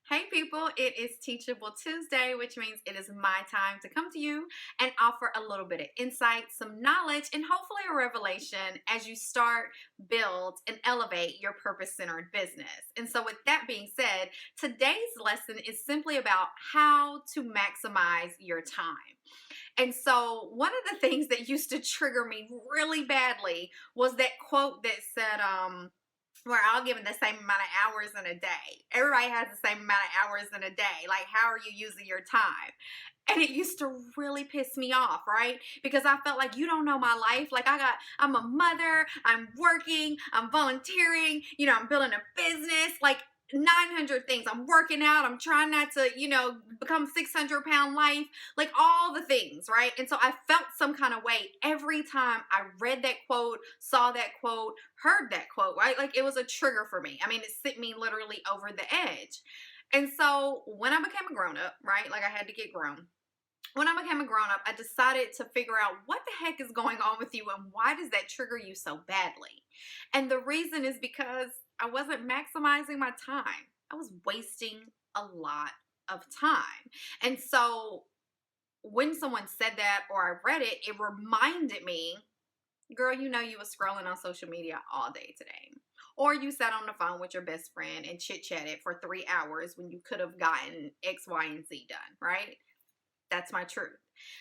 Hey people, it is Teachable Tuesday, which means it is my time to come to you and offer a little bit of insight, some knowledge, and hopefully a revelation as you start, build, and elevate your purpose-centered business. And so with that being said, today's lesson is simply about how to maximize your time. And so one of the things that used to trigger me really badly was that quote that said, we're all given the same amount of hours in a day. Everybody has the same amount of hours in a day. Like, how are you using your time? And it used to really piss me off, right? Because I felt like you don't know my life. Like I'm a mother, I'm working, I'm volunteering, I'm building a business, like 900 things. I'm working out, I'm trying not to, become 600-pound life, like all the things, right? And so I felt some kind of way every time I read that quote, saw that quote, heard that quote, right? Like it was a trigger for me. I mean, it sent me literally over the edge. And so when I became a grown up, right? Like I had to get grown. When I became a grown up, I decided to figure out what the heck is going on with you and why does that trigger you so badly? And the reason is because I wasn't maximizing my time. I was wasting a lot of time. And so when someone said that or I read it, it reminded me, girl, you was scrolling on social media all day today. Or you sat on the phone with your best friend and chit-chatted for 3 hours when you could have gotten X, Y, and Z done, right? That's my truth.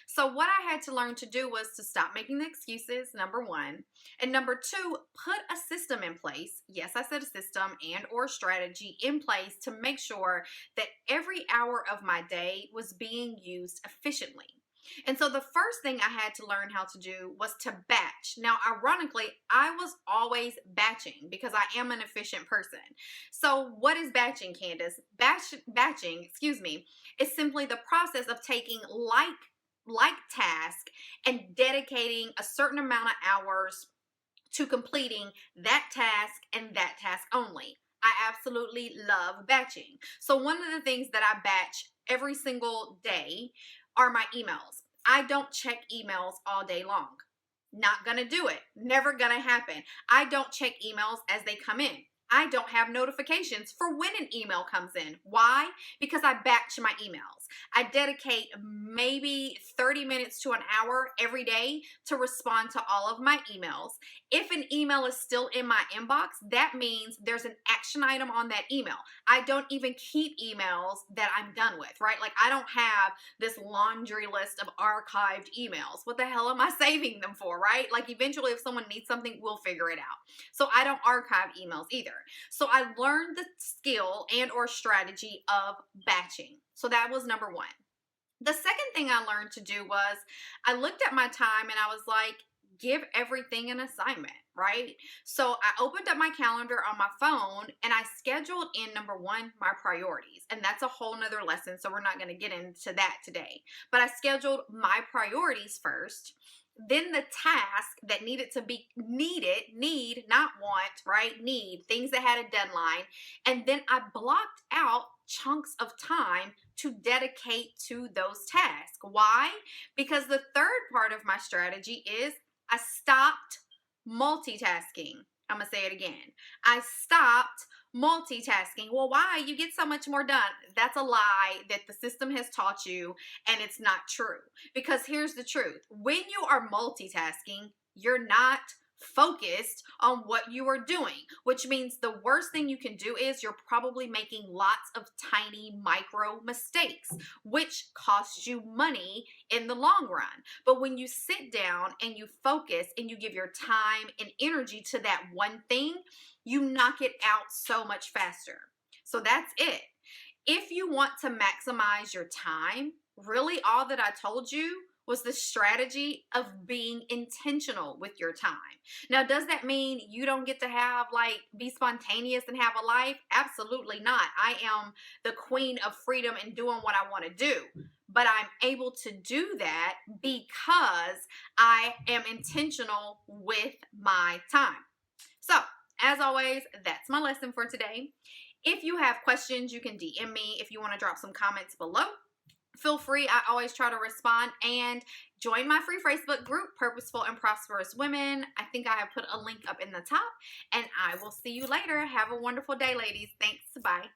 So what I had to learn to do was to stop making the excuses, number one. And number two, put a system in place. Yes, I said a system and or strategy in place to make sure that every hour of my day was being used efficiently. And so the first thing I had to learn how to do was to batch. Now, ironically, I was always batching because I am an efficient person. So what is batching, Candace? Batching, is simply the process of taking like task and dedicating a certain amount of hours to completing that task and that task only. I absolutely love batching. So one of the things that I batch every single day are my emails. I don't check emails all day long. Not gonna do it. Never gonna happen. I don't check emails as they come in. I don't have notifications for when an email comes in. Why? Because I batch my emails. I dedicate maybe 30 minutes to an hour every day to respond to all of my emails. If an email is still in my inbox, that means there's an action item on that email. I don't even keep emails that I'm done with, right? Like I don't have this laundry list of archived emails. What the hell am I saving them for, right? Like eventually if someone needs something, we'll figure it out. So I don't archive emails either. So I learned the skill and or strategy of batching. So that was number one. The second thing I learned to do was I looked at my time and I was like, give everything an assignment, right? So I opened up my calendar on my phone and I scheduled in, number one, my priorities. And that's a whole nother lesson. So we're not going to get into that today. But I scheduled my priorities first. Then the task that needed to be need, not want, right? Need, things that had a deadline. And then I blocked out chunks of time to dedicate to those tasks. Why? Because the third part of my strategy is I stopped multitasking. I'm going to say it again. I stopped multitasking. Well, why? You get so much more done. That's a lie that the system has taught you, and it's not true. Because here's the truth. When you are multitasking, you're not focused on what you are doing, which means the worst thing you can do is you're probably making lots of tiny micro mistakes, which costs you money in the long run. But when you sit down and you focus and you give your time and energy to that one thing, you knock it out so much faster. So that's it. If you want to maximize your time, really all that I told you was the strategy of being intentional with your time. Now, does that mean you don't get to be spontaneous and have a life? Absolutely not. I am the queen of freedom and doing what I want to do. But I'm able to do that because I am intentional with my time. So, as always, that's my lesson for today. If you have questions, you can DM me. If you want to drop some comments below, feel free. I always try to respond. And join my free Facebook group, Purposeful and Prosperous Women. I think I have put a link up in the top. And I will see you later. Have a wonderful day, ladies. Thanks. Bye.